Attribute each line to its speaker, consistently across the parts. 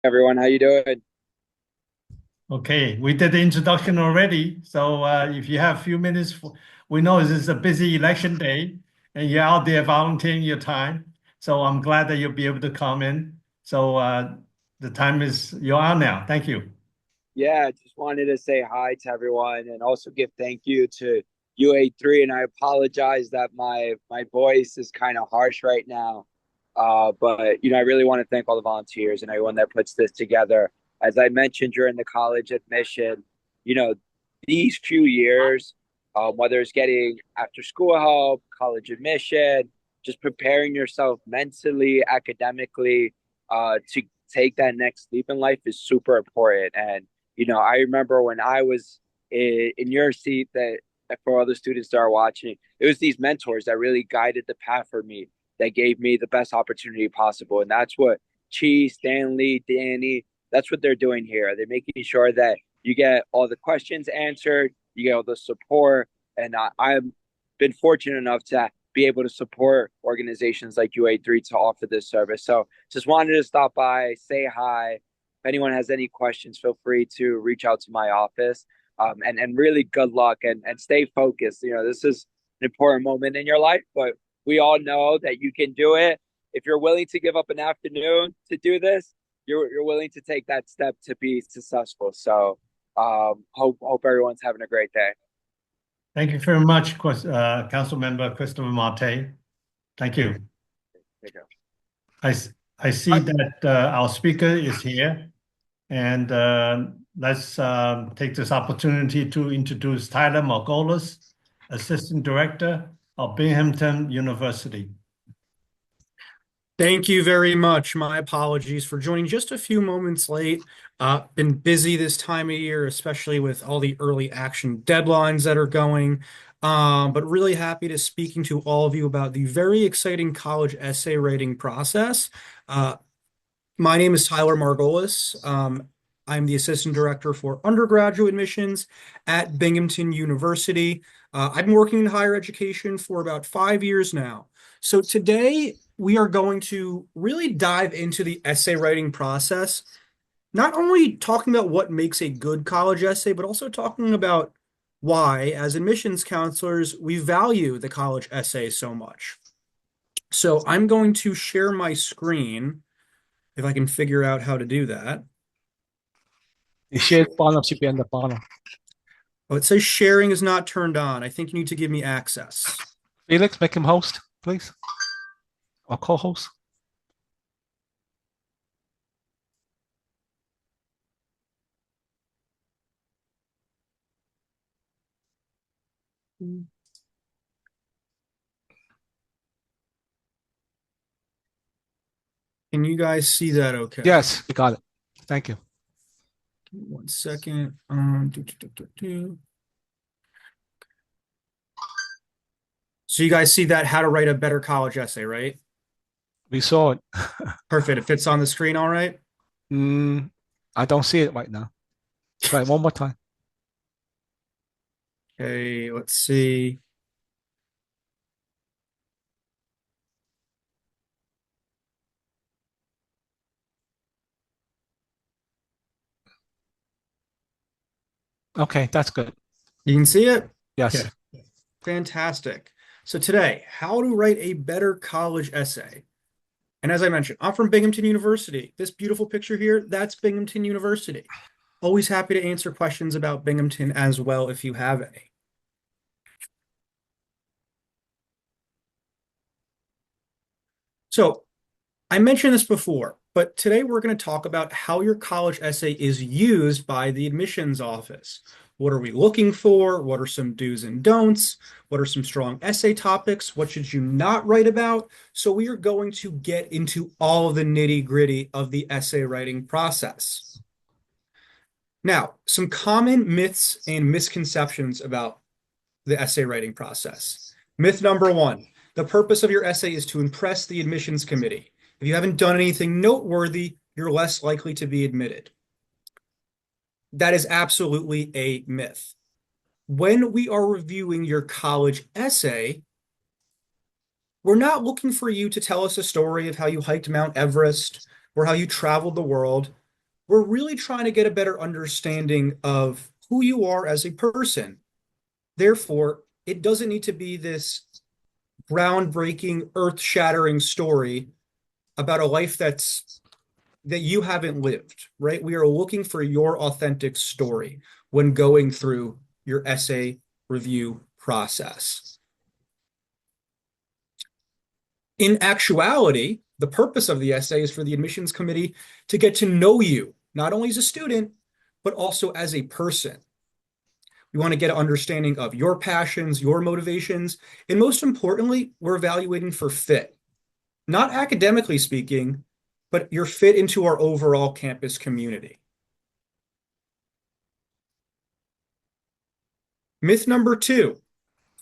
Speaker 1: Everyone, how you doing?
Speaker 2: Okay, we did the introduction already. So if you have a few minutes, we know this is a busy election day and you're out there volunteering your time. So I'm glad that you'll be able to come in. So the time is you're on now. Thank you.
Speaker 1: Yeah, just wanted to say hi to everyone and also give thank you to UA3. And I apologize that my voice is kind of harsh right now. But I really want to thank all the volunteers and everyone that puts this together. As I mentioned during the college admission, you know, these few years, whether it's getting after school help, college admission, just preparing yourself mentally, academically, to take that next leap in life is super important. And I remember when I was in your seat that for other students that are watching, it was these mentors that really guided the path for me, that gave me the best opportunity possible. And that's what Chi, Stanley, Danny, that's what they're doing here. They're making sure that you get all the questions answered, you get all the support. And I've been fortunate enough to be able to support organizations like UA3 to offer this service. So just wanted to stop by, say hi. If anyone has any questions, feel free to reach out to my office. And really good luck and stay focused. This is an important moment in your life, but we all know that you can do it. If you're willing to give up an afternoon to do this, you're willing to take that step to be successful. So hope everyone's having a great day.
Speaker 2: Thank you very much, Council Member Christopher Marte. Thank you.
Speaker 1: Take care.
Speaker 2: I, I see that our speaker is here. And let's take this opportunity to introduce Tyler Margolis, Assistant Director of Binghamton University.
Speaker 3: Thank you very much. My apologies for joining just a few moments late. Been busy this time of year, especially with all the early action deadlines that are going. But really happy to speaking to all of you about the very exciting college essay writing process. Uh, my name is Tyler Margolis. I'm the Assistant Director for Undergraduate Admissions at Binghamton University. I've been working in higher education for about 5 years now. So today we are going to really dive into the essay writing process, not only talking about what makes a good college essay, but also talking about why, as admissions counselors, we value the college essay so much. So I'm going to share my screen if I can figure out how to do that.
Speaker 4: I-share paano si Penda paano?
Speaker 3: Oh, it says sharing is not turned on. I think you need to give me access.
Speaker 4: Felix, make him host, please. Or co-host.
Speaker 3: Can you guys see that okay?
Speaker 4: Yes, we got it. Thank you.
Speaker 3: 1 second. So you guys see that how to write a better college essay, right?
Speaker 4: We saw it.
Speaker 3: Perfect. It fits on the screen all right?
Speaker 4: I don't see it right now. Try it one more time.
Speaker 3: Okay, let's see.
Speaker 4: Okay, that's good.
Speaker 3: You can see it?
Speaker 4: Yes.
Speaker 3: Okay, fantastic. So today, how to write a better college essay. And as I mentioned, I'm from Binghamton University. This beautiful picture here, that's Binghamton University. Always happy to answer questions about Binghamton as well if you have any. So I mentioned this before, but today we're going to talk about how your college essay is used by the admissions office. What are we looking for? What are some do's and don'ts? What are some strong essay topics? What should you not write about? So we are going to get into all of the nitty-gritty of the essay writing process. Now, some common myths and misconceptions about the essay writing process. Myth number one, the purpose of your essay is to impress the admissions committee. If you haven't done anything noteworthy, you're less likely to be admitted. That is absolutely a myth. When we are reviewing your college essay, we're not looking for you to tell us a story of how you hiked Mount Everest or how you traveled the world. we're really trying to get a better understanding of who you are as a person. Therefore, it doesn't need to be this groundbreaking, earth-shattering story about a life that you haven't lived, right? We are looking for your authentic story when going through your essay review process. In actuality, the purpose of the essay is for the admissions committee to get to know you, not only as a student, but also as a person. We want to get an understanding of your passions, your motivations, and most importantly, we're evaluating for fit. Not academically speaking, but your fit into our overall campus community. Myth number 2,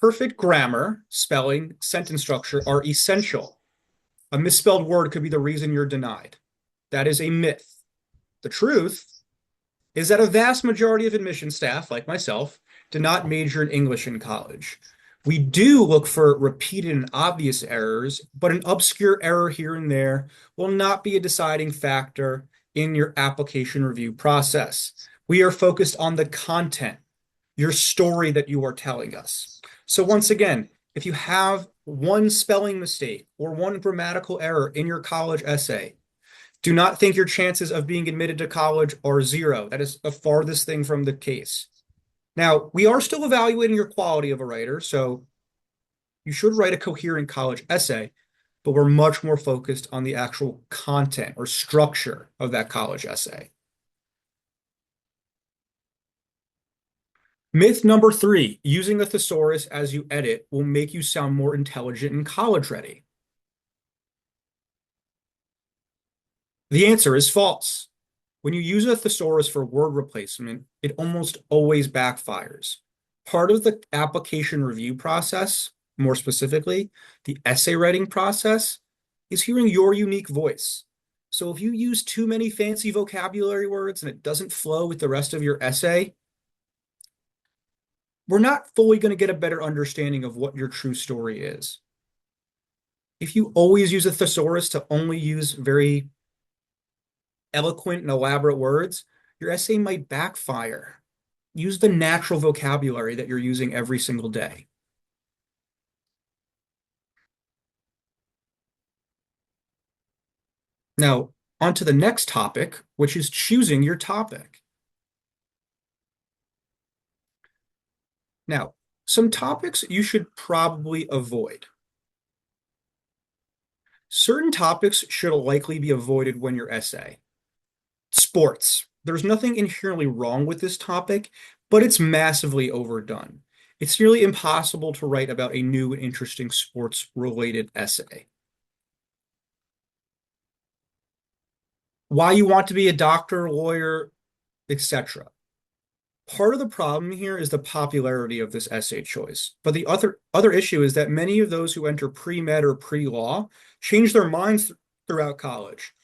Speaker 3: perfect grammar, spelling, sentence structure are essential. A misspelled word could be the reason you're denied. That is a myth. The truth is that a vast majority of admission staff, like myself, did not major in English in college. We do look for repeated and obvious errors, but an obscure error here and there will not be a deciding factor in your application review process. We are focused on the content, your story that you are telling us. So once again, if you have one spelling mistake or one grammatical error in your college essay, do not think your chances of being admitted to college are 0. That is the farthest thing from the case. Now, we are still evaluating your quality of a writer, so you should write a coherent college essay, but we're much more focused on the actual content or structure of that college essay. Myth number 3, using a thesaurus as you edit will make you sound more intelligent and college ready. The answer is false. When you use a thesaurus for word replacement, it almost always backfires. Part of the application review process, more specifically, the essay writing process, is hearing your unique voice. So if you use too many fancy vocabulary words and it doesn't flow with the rest of your essay, we're not fully going to get a better understanding of what your true story is. If you always use a thesaurus to only use very eloquent and elaborate words, your essay might backfire. Use the natural vocabulary that you're using every single day. Now, on to the next topic, which is choosing your topic. Now, some topics you should probably avoid. Certain topics should likely be avoided when your essay. Sports. There's nothing inherently wrong with this topic, but it's massively overdone. It's nearly impossible to write about a new and interesting sports-related essay. Why you want to be a doctor, lawyer, etc. Part of the problem here is the popularity of this essay choice. But the other issue is that many of those who enter pre-med or pre-law change their minds throughout college.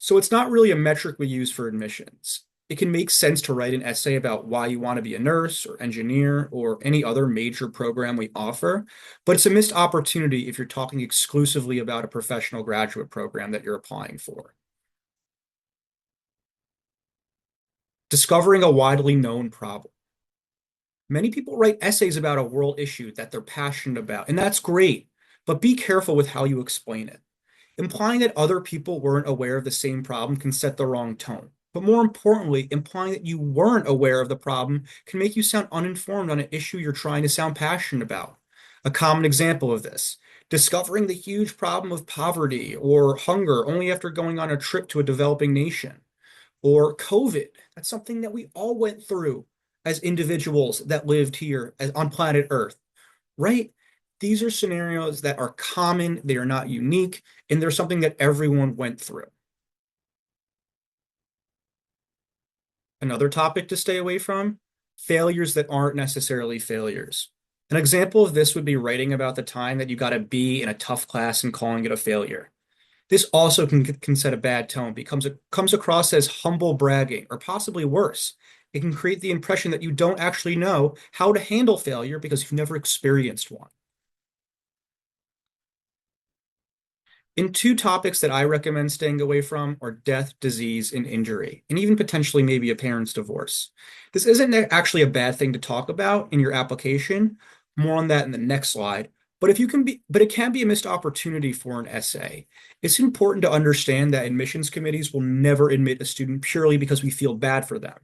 Speaker 3: So it's not really a metric we use for admissions. It can make sense to write an essay about why you want to be a nurse or engineer or any other major program we offer, but it's a missed opportunity if you're talking exclusively about a professional graduate program that you're applying for. Discovering a widely known problem. Many people write essays about a world issue that they're passionate about, and that's great, but be careful with how you explain it. Implying that other people weren't aware of the same problem can set the wrong tone. But more importantly, implying that you weren't aware of the problem can make you sound uninformed on an issue you're trying to sound passionate about. A common example of this, discovering the huge problem of poverty or hunger only after going on a trip to a developing nation. Or COVID, that's something that we all went through as individuals that lived here on planet Earth, right? These are scenarios that are common, they are not unique, and they're something that everyone went through. Another topic to stay away from, failures that aren't necessarily failures. An example of this would be writing about the time that you got a B in a tough class and calling it a failure. This also can set a bad tone, comes across as humble bragging, or possibly worse. It can create the impression that you don't actually know how to handle failure because you've never experienced one. And two topics that I recommend staying away from are death, disease, and injury, and even potentially maybe a parent's divorce. This isn't actually a bad thing to talk about in your application. More on that in the next slide. But but it can be a missed opportunity for an essay. It's important to understand that admissions committees will never admit a student purely because we feel bad for them.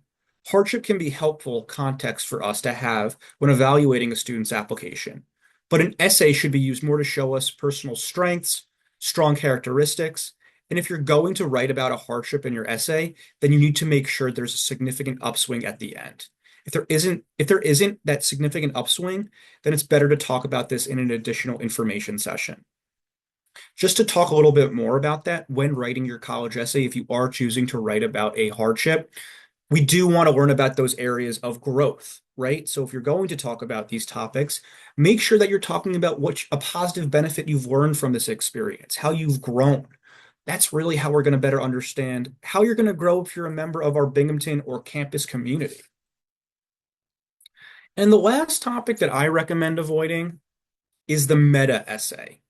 Speaker 3: Hardship can be helpful context for us to have when evaluating a student's application. But an essay should be used more to show us personal strengths, strong characteristics. And if you're going to write about a hardship in your essay, then you need to make sure there's a significant upswing at the end. If there isn't that significant upswing, then it's better to talk about this in an additional information session. Just to talk a little bit more about that, when writing your college essay, if you are choosing to write about a hardship, we do want to learn about those areas of growth, right? So if you're going to talk about these topics, make sure that you're talking about a positive benefit you've learned from this experience, how you've grown. That's really how we're going to better understand how you're going to grow if you're a member of our Binghamton or campus community. And the last topic that I recommend avoiding is the meta essay.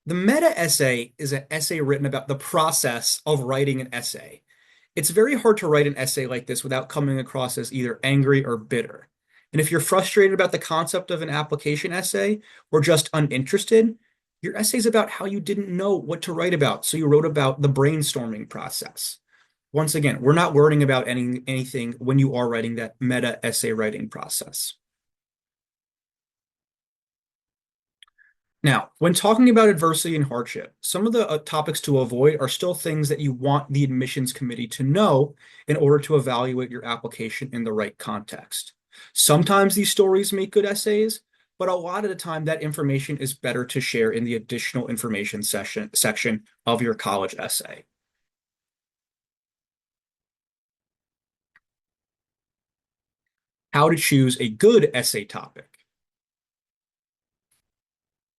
Speaker 3: The meta essay is an essay written about the process of writing an essay. It's very hard to write an essay like this without coming across as either angry or bitter. And if you're frustrated about the concept of an application essay or just uninterested, your essay is about how you didn't know what to write about, so you wrote about the brainstorming process. Once again, we're not worrying about anything when you are writing that meta essay writing process. Now, when talking about adversity and hardship, some of the topics to avoid are still things that you want the admissions committee to know in order to evaluate your application in the right context. Sometimes these stories make good essays, but a lot of the time that information is better to share in the additional information section of your college essay. How to choose a good essay topic.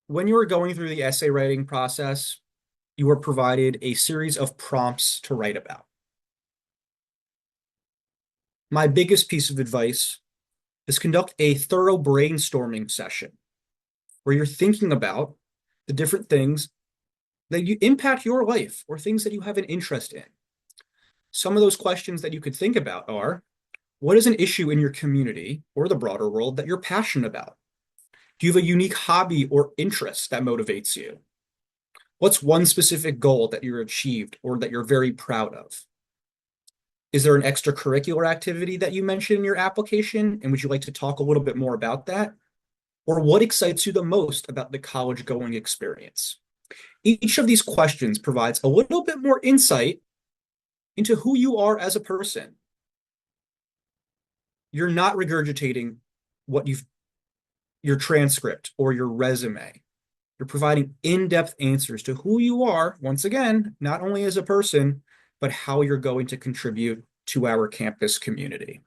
Speaker 3: When you are going through the essay writing process, you are provided a series of prompts to write about. My biggest piece of advice is conduct a thorough brainstorming session where you're thinking about the different things that you impact your life or things that you have an interest in. Some of those questions that you could think about are, what is an issue in your community or the broader world that you're passionate about? Do you have a unique hobby or interest that motivates you? What's one specific goal that you're achieved or that you're very proud of? Is there an extracurricular activity that you mentioned in your application? And would you like to talk a little bit more about that? Or what excites you the most about the college going experience? Each of these questions provides a little bit more insight into who you are as a person. You're not regurgitating your transcript or your resume. You're providing in-depth answers to who you are, once again, not only as a person, but how you're going to contribute to our campus community.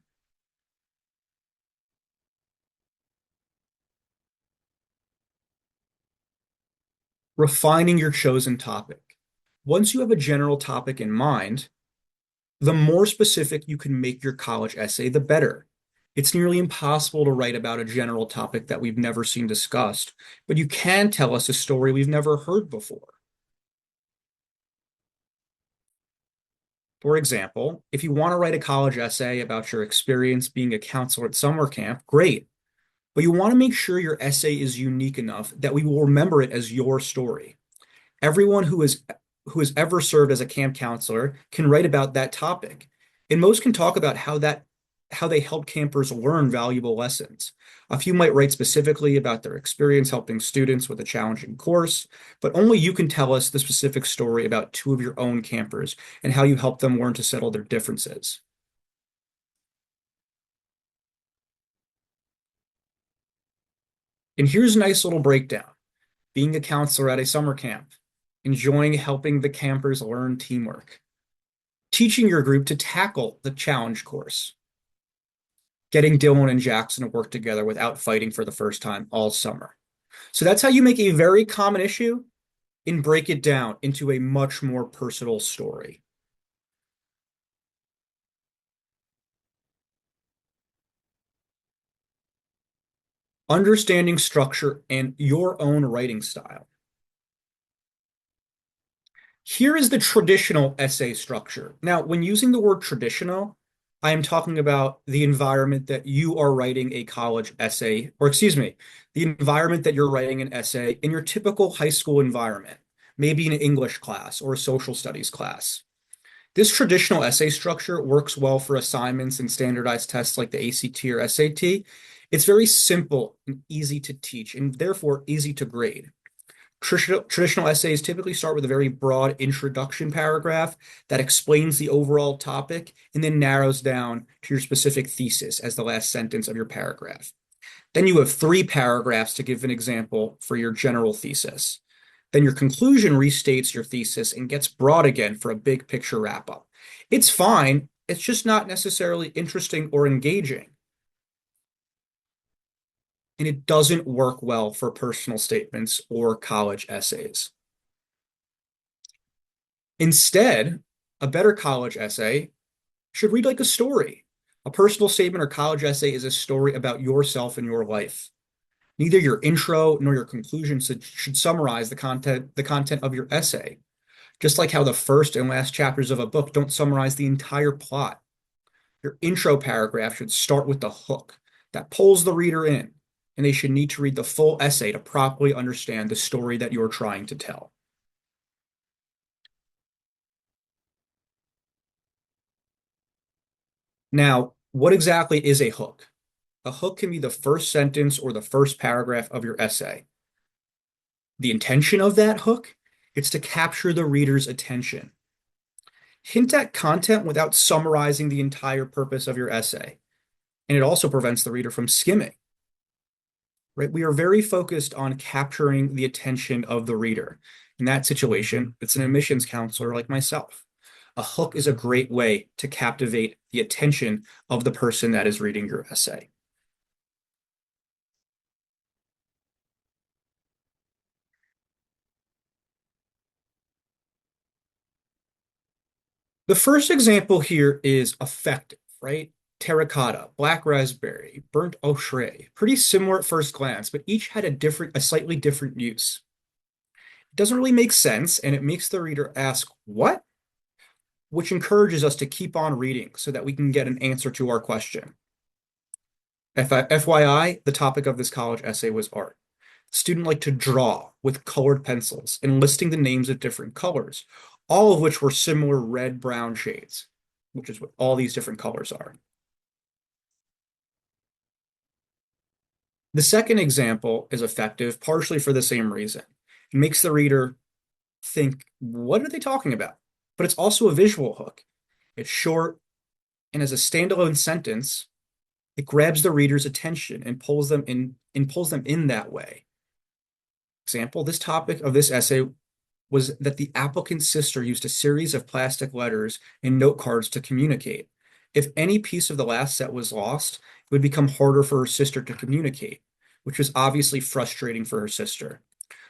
Speaker 3: Refining your chosen topic. Once you have a general topic in mind, the more specific you can make your college essay, the better. It's nearly impossible to write about a general topic that we've never seen discussed, but you can tell us a story we've never heard before. For example, if you want to write a college essay about your experience being a counselor at summer camp, great. But you want to make sure your essay is unique enough that we will remember it as your story. Everyone who has ever served as a camp counselor can write about that topic. And most can talk about how they help campers learn valuable lessons. A few might write specifically about their experience helping students with a challenging course, but only you can tell us the specific story about two of your own campers and how you helped them learn to settle their differences. And here's a nice little breakdown. Being a counselor at a summer camp, enjoying helping the campers learn teamwork, teaching your group to tackle the challenge course, getting Dylan and Jackson to work together without fighting for the first time all summer. So that's how you make a very common issue and break it down into a much more personal story. Understanding structure and your own writing style. Here is the traditional essay structure. Now, when using the word traditional, I am talking about the environment that you are writing a college essay, or excuse me, the environment that you're writing an essay in your typical high school environment, maybe an English class or a social studies class. This traditional essay structure works well for assignments and standardized tests like the ACT or SAT. It's very simple and easy to teach, and therefore easy to grade. Traditional essays typically start with a very broad introduction paragraph that explains the overall topic and then narrows down to your specific thesis as the last sentence of your paragraph. Then you have 3 paragraphs to give an example for your general thesis. Then your conclusion restates your thesis and gets broad again for a big picture wrap up. It's fine, it's just not necessarily interesting or engaging. And it doesn't work well for personal statements or college essays. Instead, a better college essay should read like a story. A personal statement or college essay is a story about yourself and your life. Neither your intro nor your conclusion should summarize the content of your essay, just like how the first and last chapters of a book don't summarize the entire plot. Your intro paragraph should start with the hook that pulls the reader in, and they should need to read the full essay to properly understand the story that you're trying to tell. Now, what exactly is a hook? A hook can be the first sentence or the first paragraph of your essay. The intention of that hook, it's to capture the reader's attention. Hint at content without summarizing the entire purpose of your essay. And it also prevents the reader from skimming. Right? We are very focused on capturing the attention of the reader. In that situation, it's an admissions counselor like myself. A hook is a great way to captivate the attention of the person that is reading your essay. The first example here is affective, right? Terracotta, black raspberry, burnt ochre. Pretty similar at first glance, but each had a slightly different use. It doesn't really make sense, and it makes the reader ask, what? Which encourages us to keep on reading so that we can get an answer to our question. FYI, the topic of this college essay was art. The student liked to draw with colored pencils and listing the names of different colors, all of which were similar red-brown shades, which is what all these different colors are. The second example is effective partially for the same reason. It makes the reader think, what are they talking about? But it's also a visual hook. It's short, and as a standalone sentence, it grabs the reader's attention and pulls them in that way. Example, this topic of this essay was that the applicant's sister used a series of plastic letters and note cards to communicate. If any piece of the last set was lost, it would become harder for her sister to communicate, which was obviously frustrating for her sister.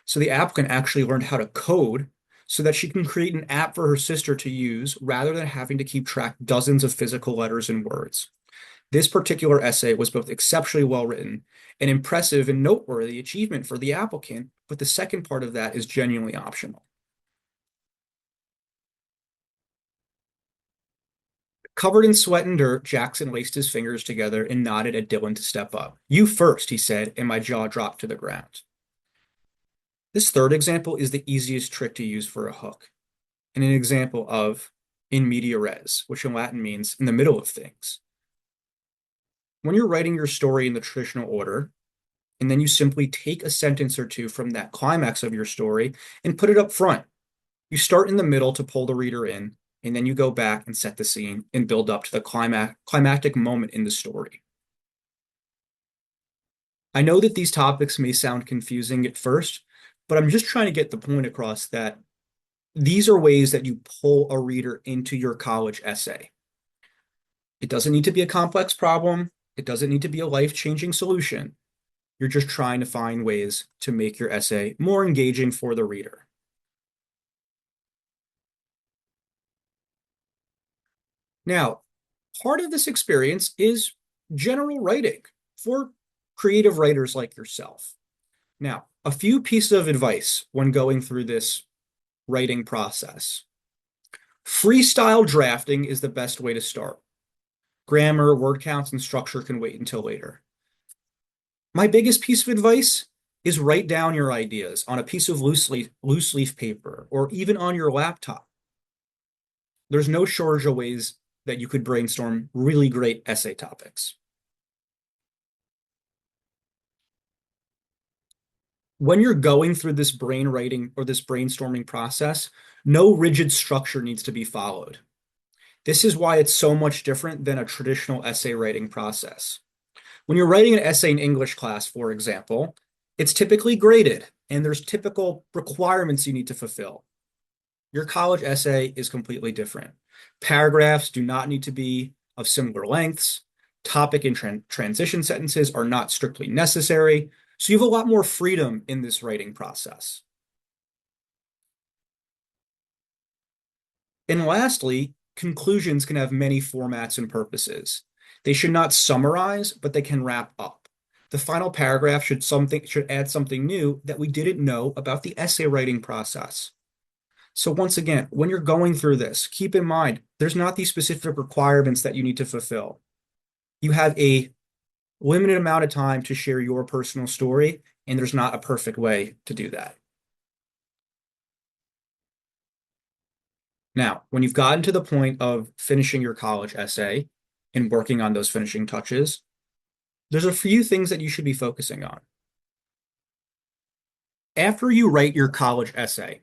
Speaker 3: So the applicant actually learned how to code so that she can create an app for her sister to use rather than having to keep track dozens of physical letters and words. This particular essay was both exceptionally well written, an impressive and noteworthy achievement for the applicant, but the second part of that is genuinely optional. Covered in sweat and dirt, Jackson laced his fingers together and nodded at Dylan to step up. You first, he said, and my jaw dropped to the ground. This third example is the easiest trick to use for a hook, and an example of in media res, which in Latin means in the middle of things. When you're writing your story in the traditional order, and then you simply take a sentence or two from that climax of your story and put it up front. You start in the middle to pull the reader in, and then you go back and set the scene and build up to the climactic moment in the story. I know that these topics may sound confusing at first, but I'm just trying to get the point across that these are ways that you pull a reader into your college essay. It doesn't need to be a complex problem. It doesn't need to be a life-changing solution. You're just trying to find ways to make your essay more engaging for the reader. Now, part of this experience is general writing for creative writers like yourself. Now, a few pieces of advice when going through this writing process. Freestyle drafting is the best way to start. Grammar, word counts, and structure can wait until later. My biggest piece of advice is write down your ideas on a piece of loose leaf paper or even on your laptop. There's no shortage of ways that you could brainstorm really great essay topics. When you're going through this brainwriting or this brainstorming process, no rigid structure needs to be followed. This is why it's so much different than a traditional essay writing process. When you're writing an essay in English class, for example, it's typically graded and there's typical requirements you need to fulfill. Your college essay is completely different. Paragraphs do not need to be of similar lengths. Topic and transition sentences are not strictly necessary. So you have a lot more freedom in this writing process. And lastly, conclusions can have many formats and purposes. They should not summarize, but they can wrap up. The final paragraph should add something new that we didn't know about the essay writing process. So once again, when you're going through this, keep in mind, there's not these specific requirements that you need to fulfill. You have a limited amount of time to share your personal story, and there's not a perfect way to do that. Now, when you've gotten to the point of finishing your college essay and working on those finishing touches, there's a few things that you should be focusing on. After you write your college essay,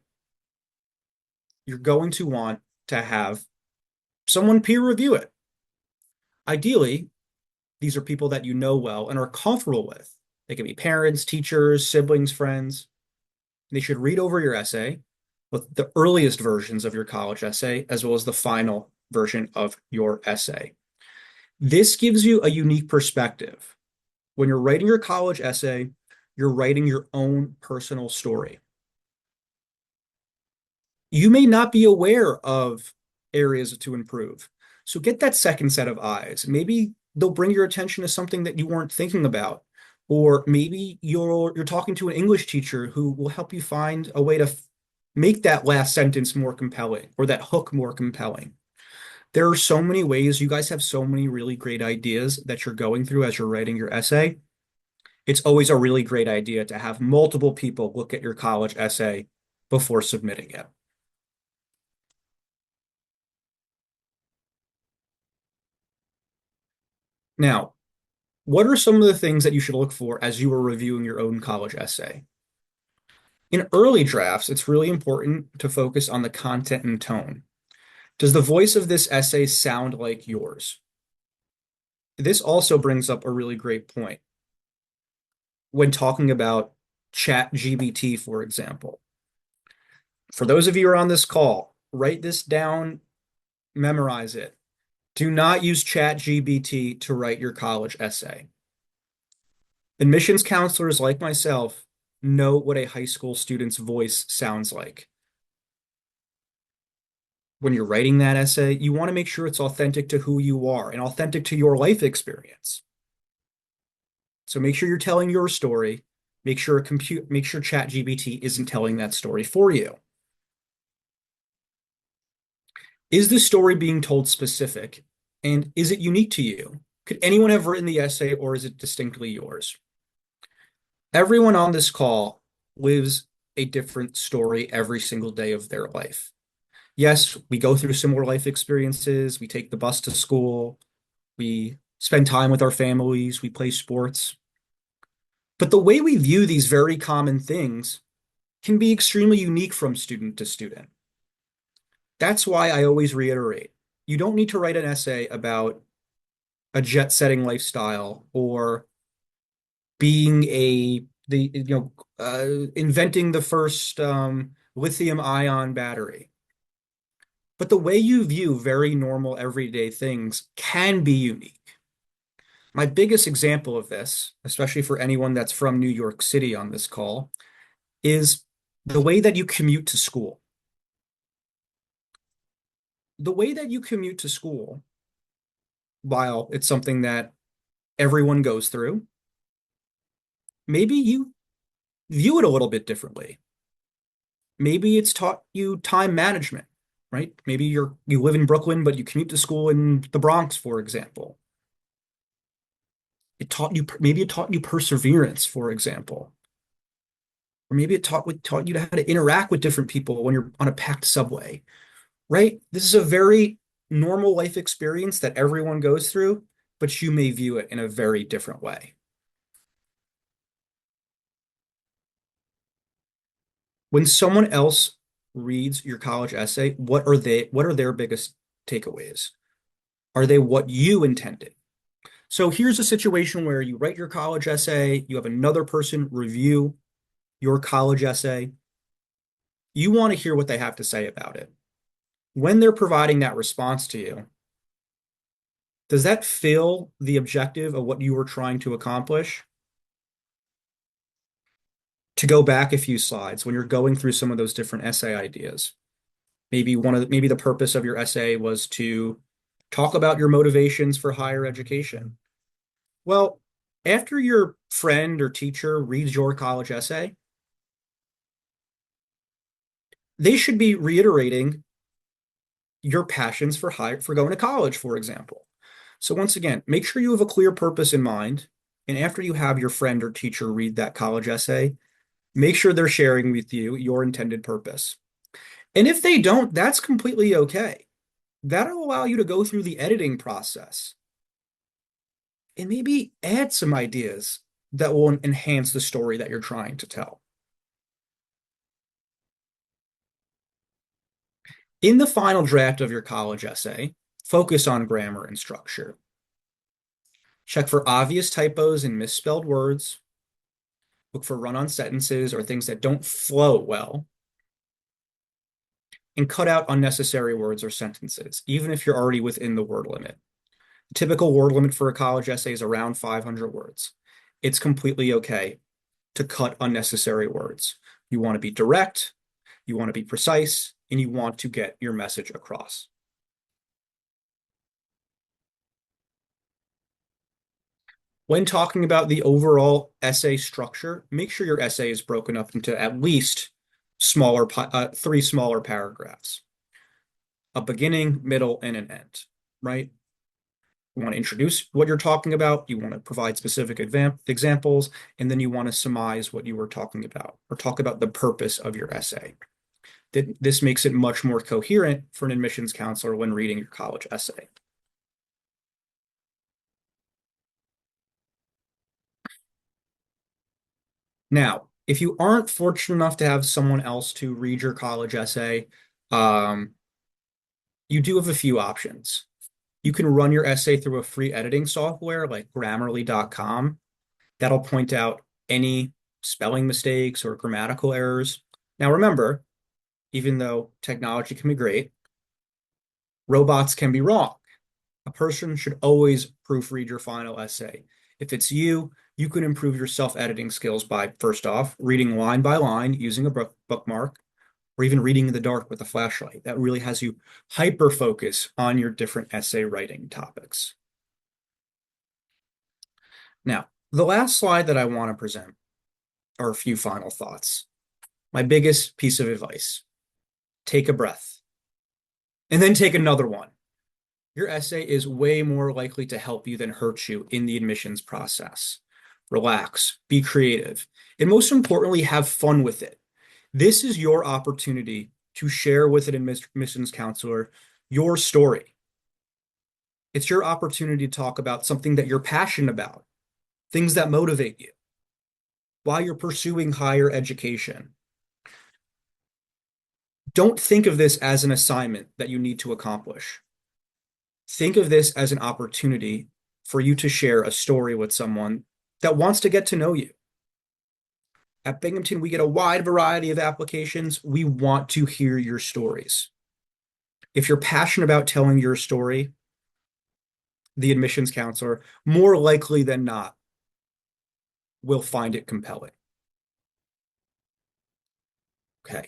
Speaker 3: you're going to want to have someone peer review it. Ideally, these are people that you know well and are comfortable with. They can be parents, teachers, siblings, friends. They should read over your essay with the earliest versions of your college essay, as well as the final version of your essay. This gives you a unique perspective. When you're writing your college essay, you're writing your own personal story. You may not be aware of areas to improve. So get that second set of eyes. Maybe they'll bring your attention to something that you weren't thinking about. Or maybe you're talking to an English teacher who will help you find a way to make that last sentence more compelling or that hook more compelling. There are so many ways. You guys have so many really great ideas that you're going through as you're writing your essay. It's always a really great idea to have multiple people look at your college essay before submitting it. Now, what are some of the things that you should look for as you are reviewing your own college essay? In early drafts, it's really important to focus on the content and tone. Does the voice of this essay sound like yours? This also brings up a really great point. When talking about ChatGPT, for example. For those of you who are on this call, write this down, memorize it. Do not use ChatGPT to write your college essay. Admissions counselors like myself know what a high school student's voice sounds like. When you're writing that essay, you want to make sure it's authentic to who you are and authentic to your life experience. So make sure you're telling your story. Make sure ChatGPT isn't telling that story for you. Is the story being told specific? And is it unique to you? Could anyone have written the essay, or is it distinctly yours? Everyone on this call lives a different story every single day of their life. Yes, we go through similar life experiences. We take the bus to school. We spend time with our families. We play sports. But the way we view these very common things can be extremely unique from student to student. That's why I always reiterate, you don't need to write an essay about a jet-setting lifestyle or being inventing the first lithium-ion battery. But the way you view very normal everyday things can be unique. My biggest example of this, especially for anyone that's from New York City on this call, is the way that you commute to school. The way that you commute to school, while it's something that everyone goes through, maybe you view it a little bit differently. Maybe it's taught you time management, right? Maybe you live in Brooklyn, but you commute to school in the Bronx, for example. Maybe it taught you perseverance, for example. Or maybe it taught you how to interact with different people when you're on a packed subway, right? This is a very normal life experience that everyone goes through, but you may view it in a very different way. When someone else reads your college essay, what are their biggest takeaways? Are they what you intended? So here's a situation where you write your college essay, you have another person review your college essay. You want to hear what they have to say about it. When they're providing that response to you, does that fill the objective of what you were trying to accomplish? To go back a few slides, when you're going through some of those different essay ideas, maybe the purpose of your essay was to talk about your motivations for higher education. Well, after your friend or teacher reads your college essay, they should be reiterating your passions for going to college, for example. So once again, make sure you have a clear purpose in mind. And after you have your friend or teacher read that college essay, make sure they're sharing with you your intended purpose. And if they don't, that's completely okay. That'll allow you to go through the editing process and maybe add some ideas that will enhance the story that you're trying to tell. In the final draft of your college essay, focus on grammar and structure. Check for obvious typos and misspelled words. Look for run-on sentences or things that don't flow well. And cut out unnecessary words or sentences, even if you're already within the word limit. The typical word limit for a college essay is around 500 words. It's completely okay to cut unnecessary words. You want to be direct, you want to be precise, and you want to get your message across. When talking about the overall essay structure, make sure your essay is broken up into at least three smaller paragraphs. A beginning, middle, and an end, right? You want to introduce what you're talking about, you want to provide specific examples, and then you want to surmise what you were talking about, or talk about the purpose of your essay. This makes it much more coherent for an admissions counselor when reading your college essay. Now, if you aren't fortunate enough to have someone else to read your college essay, you do have a few options. You can run your essay through a free editing software like Grammarly.com. That'll point out any spelling mistakes or grammatical errors. Now, remember, even though technology can be great, robots can be wrong. A person should always proofread your final essay. If it's you, you can improve your self-editing skills by, first off, reading line by line using a bookmark, or even reading in the dark with a flashlight. That really has you hyper-focus on your different essay writing topics. Now, the last slide that I want to present are a few final thoughts. My biggest piece of advice: take a breath, and then take another one. Your essay is way more likely to help you than hurt you in the admissions process. Relax, be creative, and most importantly, have fun with it. This is your opportunity to share with an admissions counselor your story. It's your opportunity to talk about something that you're passionate about, things that motivate you, while you're pursuing higher education. Don't think of this as an assignment that you need to accomplish. Think of this as an opportunity for you to share a story with someone that wants to get to know you. At Binghamton, we get a wide variety of applications. We want to hear your stories. If you're passionate about telling your story, the admissions counselor, more likely than not, will find it compelling. Okay.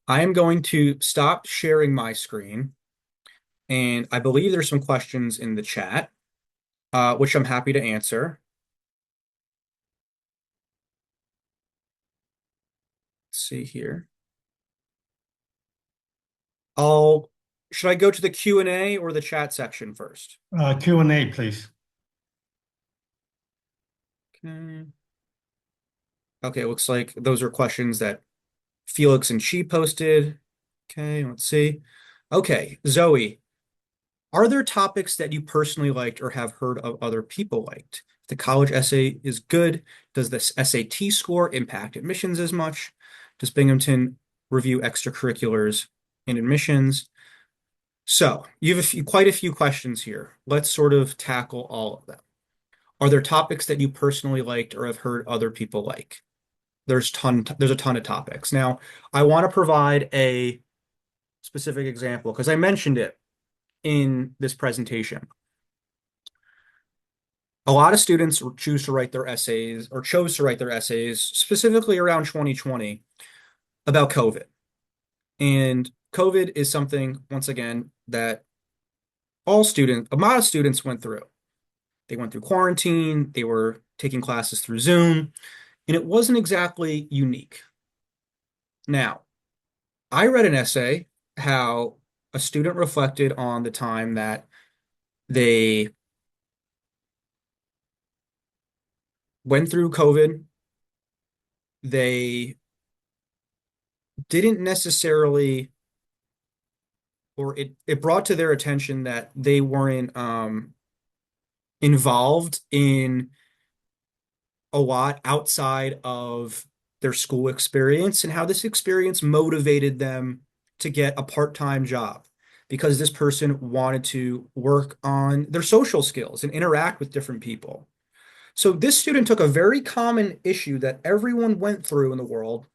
Speaker 3: I am going to stop sharing my screen, and I believe there's some questions in the chat, which I'm happy to answer. Let's see here. Should I go to the Q&A or the chat section first?
Speaker 2: Q&A, please.
Speaker 3: Okay. Okay, looks like those are questions that Felix and Chi posted. Okay, let's see. Okay, Zoe, are there topics that you personally liked or have heard of other people liked? If the college essay is good, does this SAT score impact admissions as much? Does Binghamton review extracurriculars in admissions? So you have quite a few questions here. Let's sort of tackle all of them. Are there topics that you personally liked or have heard other people like? There's a ton of topics. Now, I want to provide a specific example because I mentioned it in this presentation. A lot of students chose to write their essays specifically around 2020 about COVID. And COVID is something, once again, that a lot of students went through. They went through quarantine, they were taking classes through Zoom, and it wasn't exactly unique. Now, I read an essay how a student reflected on the time that they went through COVID. They didn't necessarily, or it brought to their attention that they weren't involved in a lot outside of their school experience and how this experience motivated them to get a part-time job because this person wanted to work on their social skills and interact with different people. So this student took a very common issue that everyone went through in the world,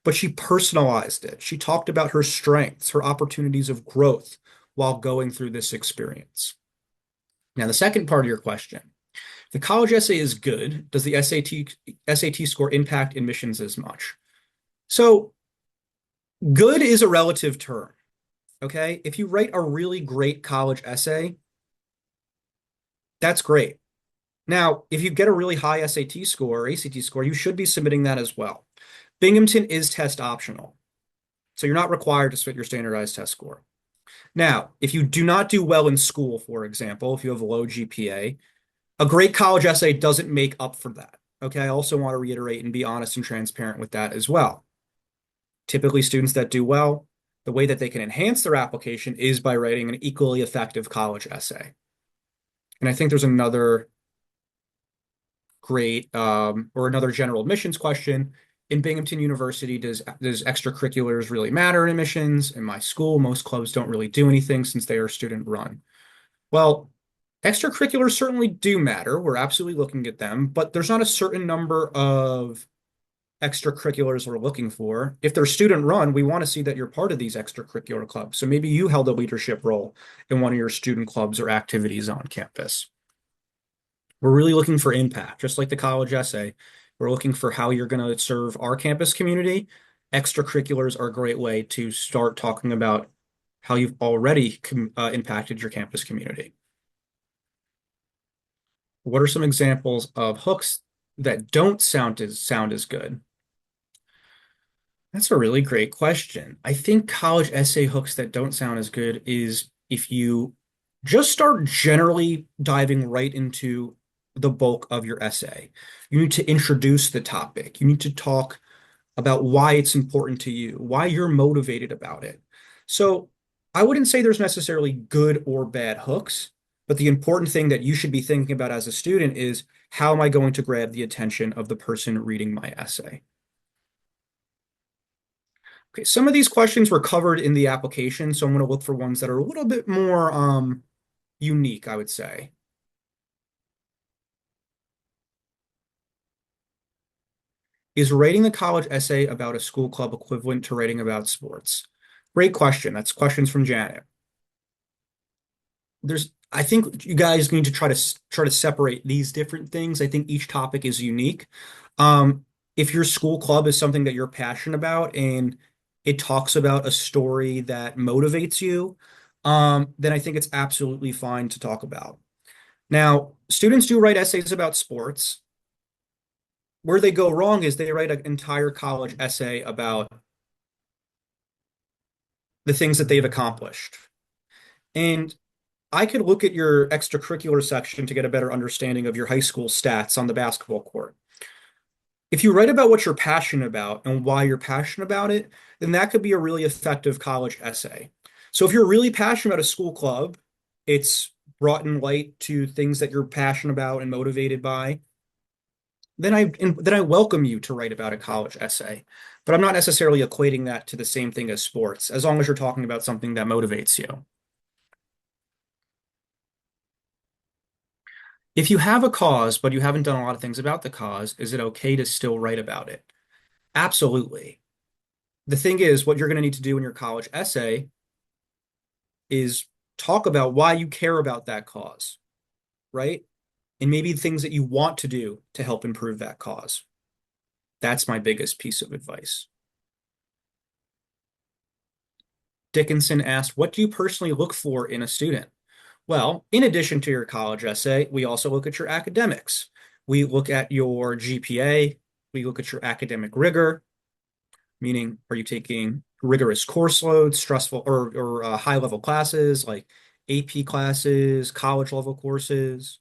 Speaker 3: but she personalized it. She talked about her strengths, her opportunities of growth while going through this experience. Now, the second part of your question, if the college essay is good, does the SAT score impact admissions as much? So good is a relative term, okay? If you write a really great college essay, that's great. Now, if you get a really high SAT score or ACT score, you should be submitting that as well. Binghamton is test optional, so you're not required to submit your standardized test score. Now, if you do not do well in school, for example, if you have a low GPA, a great college essay doesn't make up for that. Okay, I also want to reiterate and be honest and transparent with that as well. Typically, students that do well, the way that they can enhance their application is by writing an equally effective college essay. And I think there's another great or another general admissions question. In Binghamton University, does extracurriculars really matter in admissions? In my school, most clubs don't really do anything since they are student run. Well, extracurriculars certainly do matter. We're absolutely looking at them, but there's not a certain number of extracurriculars we're looking for. If they're student run, we want to see that you're part of these extracurricular clubs. So maybe you held a leadership role in one of your student clubs or activities on campus. We're really looking for impact, just like the college essay. We're looking for how you're going to serve our campus community. Extracurriculars are a great way to start talking about how you've already impacted your campus community. What are some examples of hooks that don't sound as good? That's a really great question. I think college essay hooks that don't sound as good is if you just start generally diving right into the bulk of your essay. You need to introduce the topic. You need to talk about why it's important to you, why you're motivated about it. So I wouldn't say there's necessarily good or bad hooks, but the important thing that you should be thinking about as a student is how am I going to grab the attention of the person reading my essay? Okay, some of these questions were covered in the application, so I'm going to look for ones that are a little bit more unique, I would say. Is writing the college essay about a school club equivalent to writing about sports? Great question. That's questions from Janet. I think you guys need to try to separate these different things. I think each topic is unique. If your school club is something that you're passionate about and it talks about a story that motivates you, then I think it's absolutely fine to talk about. Now, students do write essays about sports. where they go wrong is they write an entire college essay about the things that they've accomplished. And I could look at your extracurricular section to get a better understanding of your high school stats on the basketball court. If you write about what you're passionate about and why you're passionate about it, then that could be a really effective college essay. So if you're really passionate about a school club, it's brought in light to things that you're passionate about and motivated by, then I welcome you to write about a college essay. But I'm not necessarily equating that to the same thing as sports, as long as you're talking about something that motivates you. If you have a cause, but you haven't done a lot of things about the cause, is it okay to still write about it? Absolutely. The thing is, what you're going to need to do in your college essay is talk about why you care about that cause, right? And maybe things that you want to do to help improve that cause. That's my biggest piece of advice. Dickinson asked, what do you personally look for in a student? Well, in addition to your college essay, we also look at your academics. We look at your GPA. We look at your academic rigor, meaning are you taking rigorous course loads, stressful or high-level classes like AP classes, college-level courses.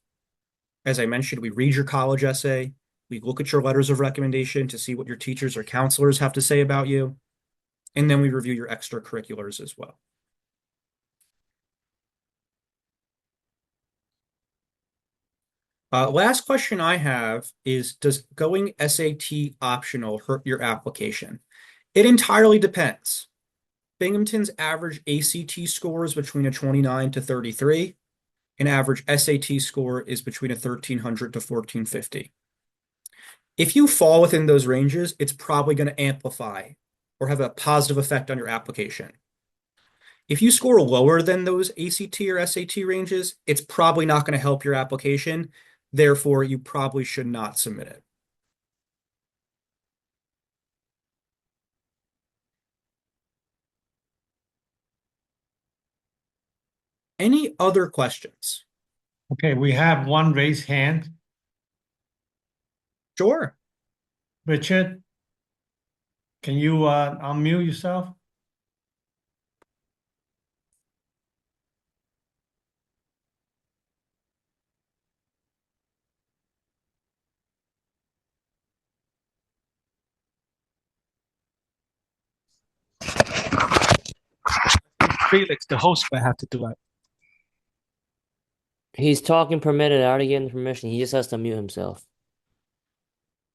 Speaker 3: As I mentioned, we read your college essay. We look at your letters of recommendation to see what your teachers or counselors have to say about you. And then we review your extracurriculars as well. Last question I have is, does going SAT optional hurt your application? It entirely depends. Binghamton's average ACT score is between a 29 to 33. An average SAT score is between a 1300 to 1450. If you fall within those ranges, it's probably going to amplify or have a positive effect on your application. If you score lower than those ACT or SAT ranges, it's probably not going to help your application. Therefore, you probably should not submit it. Any other questions?
Speaker 2: Okay, we have one raised hand.
Speaker 3: Sure.
Speaker 2: Richard, can you unmute yourself?
Speaker 4: Felix, the host, might have to do it.
Speaker 5: He's talking permitted. I already gave him permission. He just has to mute himself.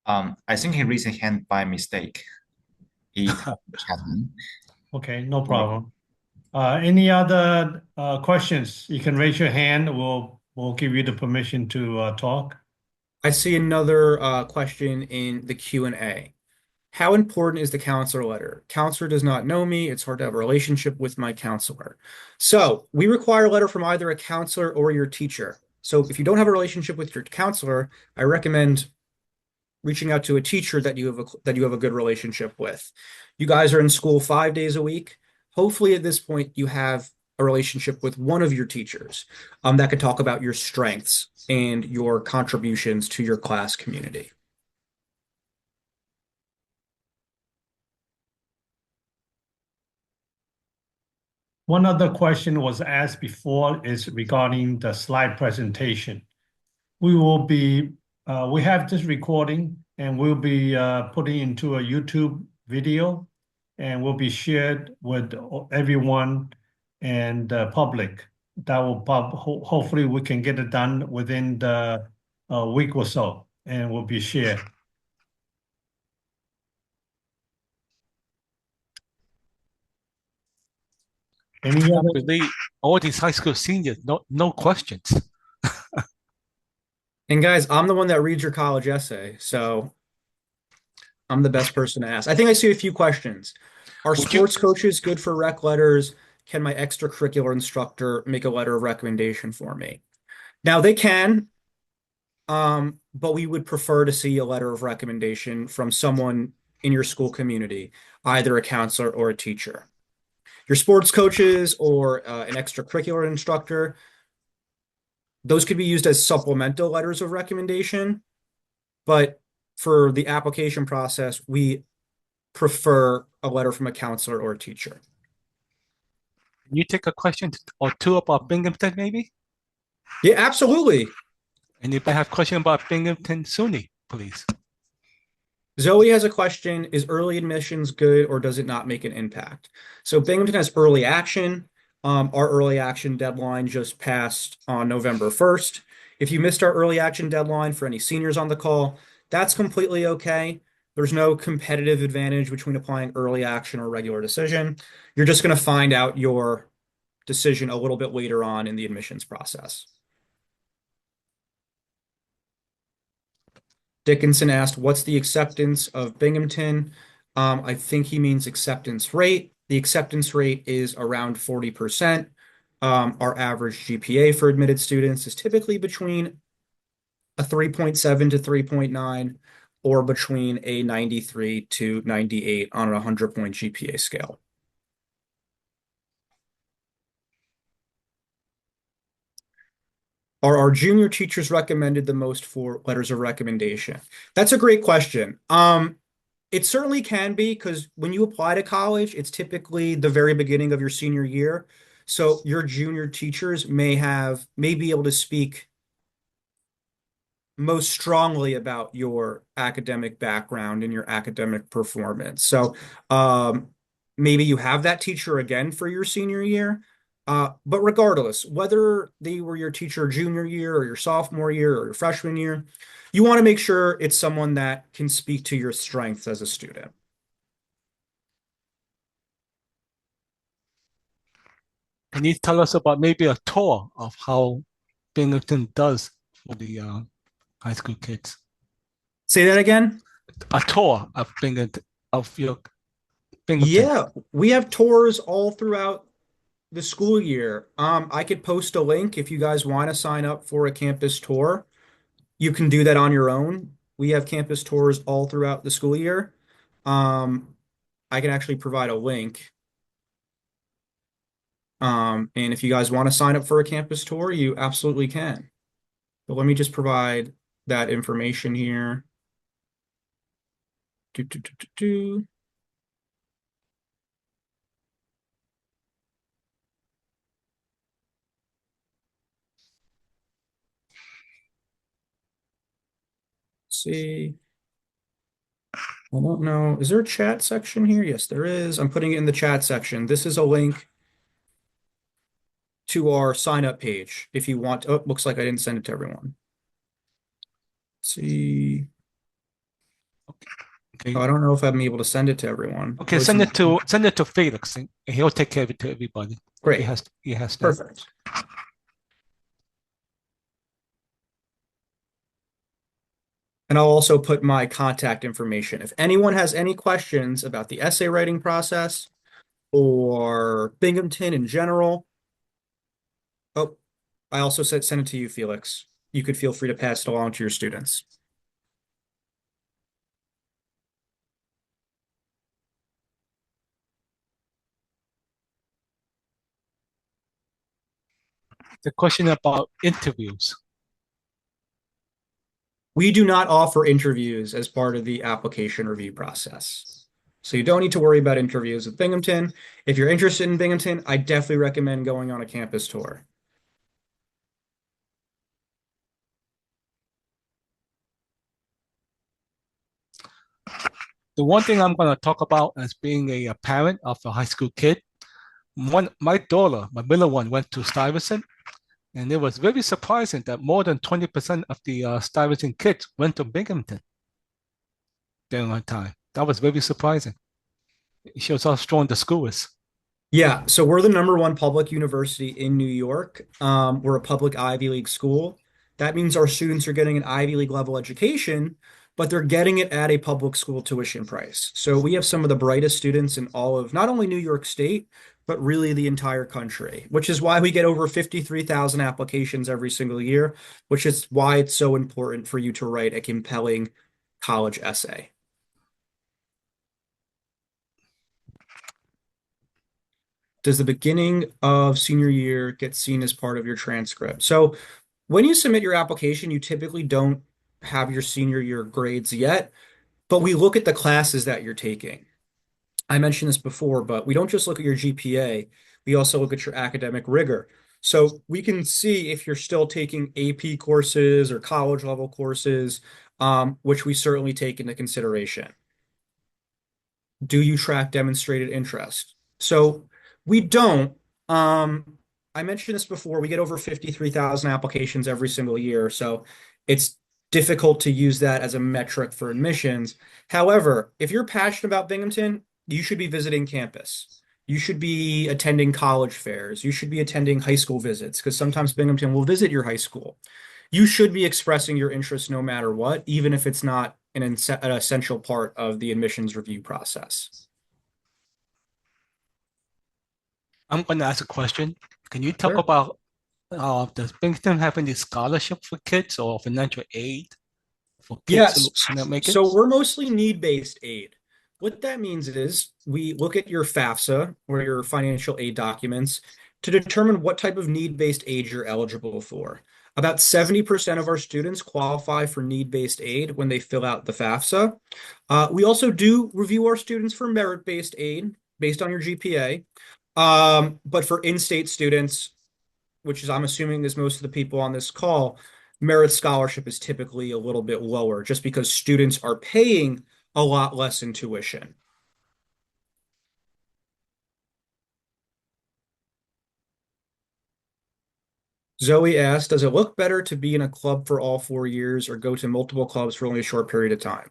Speaker 6: I think he raised his hand by mistake. He chatting.
Speaker 2: Okay, no problem. Any other questions? You can raise your hand. We'll give you the permission to talk.
Speaker 3: I see another question in the Q&A. How important is the counselor letter? Counselor does not know me. It's hard to have a relationship with my counselor. So we require a letter from either a counselor or your teacher. So if you don't have a relationship with your counselor, I recommend reaching out to a teacher that you have a good relationship with. You guys are in school 5 days a week. Hopefully at this point you have a relationship with one of your teachers that can talk about your strengths and your contributions to your class community.
Speaker 2: One other question was asked before is regarding the slide presentation. We have this recording and we'll be putting into a YouTube video and will be shared with everyone and the public. That will hopefully we can get it done within the week or so and will be shared. Any
Speaker 4: I
Speaker 2: other?
Speaker 4: believe all these high school seniors, no questions.
Speaker 3: And guys, I'm the one that reads your college essay, so I'm the best person to ask. I think I see a few questions. Are sports coaches good for rec letters? Can my extracurricular instructor make a letter of recommendation for me? Now they can, but we would prefer to see a letter of recommendation from someone in your school community, either a counselor or a teacher. Your sports coaches or an extracurricular instructor, those could be used as supplemental letters of recommendation, but for the application process, we prefer a letter from a counselor or a teacher.
Speaker 4: Can you take a question or two about Binghamton, maybe?
Speaker 3: Yeah, absolutely.
Speaker 4: Anybody have question about Binghamton SUNY, please?
Speaker 3: Zoe has a question, is early admissions good or does it not make an impact? So Binghamton has early action. Our early action deadline just passed on November 1st. If you missed our early action deadline for any seniors on the call, that's completely okay. There's no competitive advantage between applying early action or regular decision. You're just going to find out your decision a little bit later on in the admissions process. Dickinson asked, what's the acceptance of Binghamton? I think he means acceptance rate. The acceptance rate is around 40%. Our average GPA for admitted students is typically between a 3.7 to 3.9 or between a 93 to 98 on a 100-point GPA scale. Are our junior teachers recommended the most for letters of recommendation? That's a great question. It certainly can be, because when you apply to college, it's typically the very beginning of your senior year. So your junior teachers may be able to speak most strongly about your academic background and your academic performance. So maybe you have that teacher again for your senior year. But regardless, whether they were your teacher junior year or your sophomore year or your freshman year, you want to make sure it's someone that can speak to your strengths as a student.
Speaker 4: Can you tell us about maybe a tour of how Binghamton does for the high school kids?
Speaker 3: Say that again?
Speaker 4: A tour of Binghamton, of your Binghamton.
Speaker 3: Yeah, we have tours all throughout the school year. I could post a link if you guys want to sign up for a campus tour. You can do that on your own. We have campus tours all throughout the school year. I can actually provide a link. And if you guys want to sign up for a campus tour, you absolutely can. But let me just provide that information here. See. I don't know. Is there a chat section here? Yes, there is. I'm putting it in the chat section. This is a link to our sign up page if you want. Oh, looks like I didn't send it to everyone. Let's see.
Speaker 4: Okay.
Speaker 3: Oh, I don't know if I'm able to send it to everyone.
Speaker 4: Okay, send it to Felix, and he'll take care of it to everybody.
Speaker 3: Great.
Speaker 4: He has that.
Speaker 3: Perfect. And I'll also put my contact information. If anyone has any questions about the essay writing process or Binghamton in general. Oh, I also send it to you, Felix. You could feel free to pass it along to your students.
Speaker 4: The question about interviews.
Speaker 3: We do not offer interviews as part of the application review process. So you don't need to worry about interviews with Binghamton. If you're interested in Binghamton, I definitely recommend going on a campus tour.
Speaker 4: The one thing I'm going to talk about as being a parent of a high school kid, my daughter, my middle one, went to Stuyvesant, and it was very surprising that more than 20% of the Stuyvesant kids went to Binghamton during her time. That was very surprising. It shows how strong the school is.
Speaker 3: Yeah, so we're the #1 public university in New York. We're a public Ivy League school. That means our students are getting an Ivy League level education, but they're getting it at a public school tuition price. So we have some of the brightest students in all of not only New York State, but really the entire country, which is why we get over 53,000 applications every single year, which is why it's so important for you to write a compelling college essay. Does the beginning of senior year get seen as part of your transcript? So when you submit your application, you typically don't have your senior year grades yet, but we look at the classes that you're taking. I mentioned this before, but we don't just look at your GPA, we also look at your academic rigor. So we can see if you're still taking AP courses or college level courses, which we certainly take into consideration. Do you track demonstrated interest? So we don't. I mentioned this before. We get over 53,000 applications every single year, so it's difficult to use that as a metric for admissions. However, if you're passionate about Binghamton, you should be visiting campus. You should be attending college fairs. You should be attending high school visits because sometimes Binghamton will visit your high school. You should be expressing your interest no matter what, even if it's not an essential part of the admissions review process.
Speaker 4: I'm going to ask a question. Can you talk
Speaker 3: Sure.
Speaker 4: about does Binghamton have any scholarship for kids or financial aid for kids who
Speaker 3: Yes.
Speaker 4: cannot make it?
Speaker 3: So we're mostly need-based aid. What that means is we look at your FAFSA or your financial aid documents to determine what type of need-based aid you're eligible for. About 70% of our students qualify for need-based aid when they fill out the FAFSA. We also do review our students for merit-based aid based on your GPA. But for in-state students, which is I'm assuming is most of the people on this call, merit scholarship is typically a little bit lower just because students are paying a lot less in tuition. Zoe asked, does it look better to be in a club for all 4 years or go to multiple clubs for only a short period of time?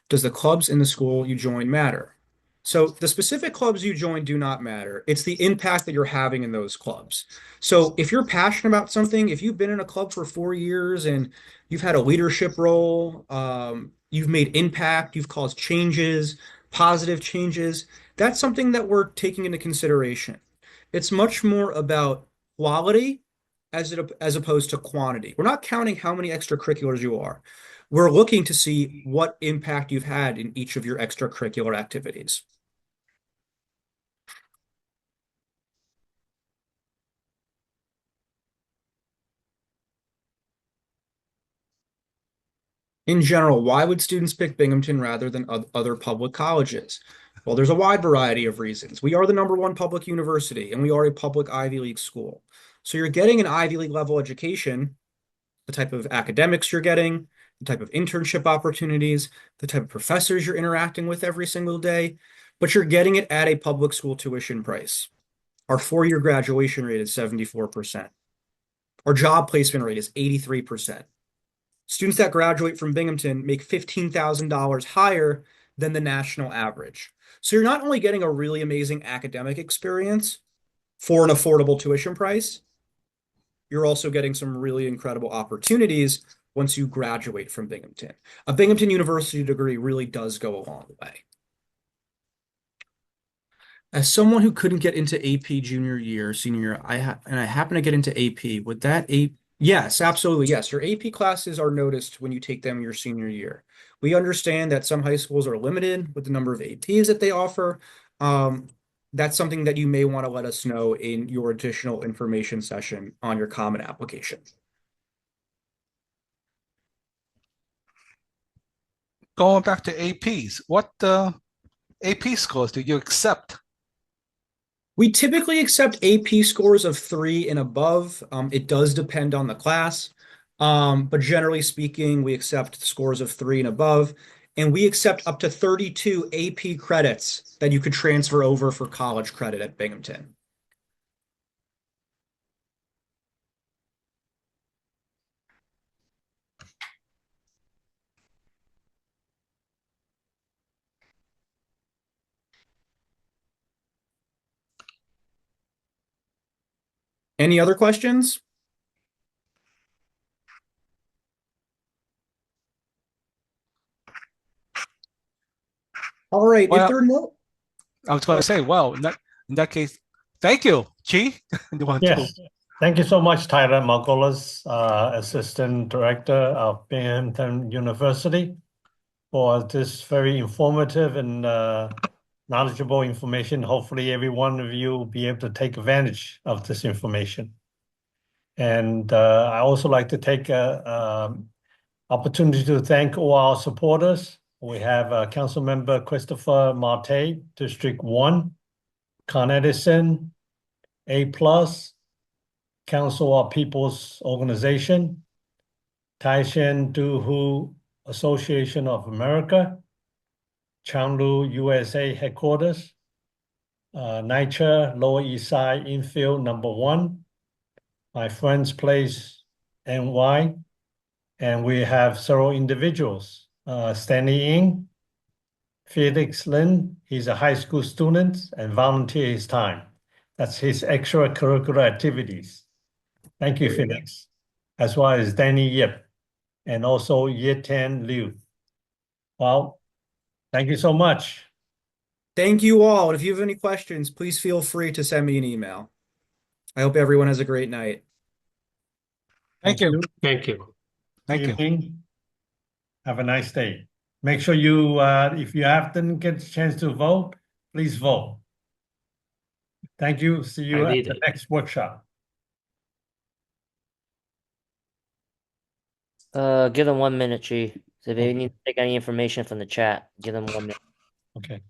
Speaker 3: Does the clubs in the school you join matter? So the specific clubs you join do not matter. It's the impact that you're having in those clubs. So if you're passionate about something, if you've been in a club for 4 years and you've had a leadership role, you've made impact, you've caused changes, positive changes, that's something that we're taking into consideration. It's much more about quality as opposed to quantity. We're not counting how many extracurriculars you are. We're looking to see what impact you've had in each of your extracurricular activities. In general, why would students pick Binghamton rather than other public colleges? Well, there's a wide variety of reasons. We are the #1 public university, and we are a public Ivy League school. So you're getting an Ivy League level education, the type of academics you're getting, the type of internship opportunities, the type of professors you're interacting with every single day, but you're getting it at a public school tuition price. Our 4-year graduation rate is 74%. Our job placement rate is 83%. Students that graduate from Binghamton make $15,000 higher than the national average. So you're not only getting a really amazing academic experience for an affordable tuition price, you're also getting some really incredible opportunities once you graduate from Binghamton. A Binghamton University degree really does go a long way. As someone who couldn't get into AP junior year, senior year, I happen to get into AP, would that AP? Yes, absolutely. Yes, your AP classes are noticed when you take them your senior year. We understand that some high schools are limited with the number of APs that they offer. That's something that you may want to let us know in your additional information session on your common application.
Speaker 4: Going back to APs, what AP scores do you accept?
Speaker 3: We typically accept AP scores of 3 and above. It does depend on the class, but generally speaking, we accept scores of 3 and above, and we accept up to 32 AP credits that you could transfer over for college credit at Binghamton. Any other questions? All right, if
Speaker 4: Well,
Speaker 3: there are no,
Speaker 4: I was going to say, well, in that case, thank you, Chi. You want to?
Speaker 2: Yes, thank you so much, Tyler Margolis, Assistant Director of Binghamton University, for this very informative and knowledgeable information. Hopefully, every one of you will be able to take advantage of this information. And I also like to take opportunity to thank all our supporters. We have Councilmember Christopher Marte, District 1, Con Edison, A+, Council of People's Organization, Taishan Duhu Association of America, Changlu USA Headquarters, NYCHA Lower East Side Infield Number 1, My Friend's Place NY, and we have several individuals. Stanley Ng, Felix Lin, he's a high school student and volunteer his time. That's his extracurricular activities. Thank you, Felix. As well as Danny Yip and also Yitan Liu. Well, thank you so much.
Speaker 3: Thank you all. And if you have any questions, please feel free to send me an email. I hope everyone has a great night.
Speaker 4: Thank you.
Speaker 7: Thank you.
Speaker 4: Thank you.
Speaker 2: Evening. Have a nice day. Make sure you, if you didn't get a chance to vote, please vote. Thank you. See you
Speaker 7: I
Speaker 2: at
Speaker 7: did
Speaker 2: the
Speaker 7: it.
Speaker 2: next workshop.
Speaker 5: Give them 1 minute, Chi. So if they
Speaker 2: Okay.
Speaker 5: need to take any information from the chat, give them 1 minute.
Speaker 2: Okay.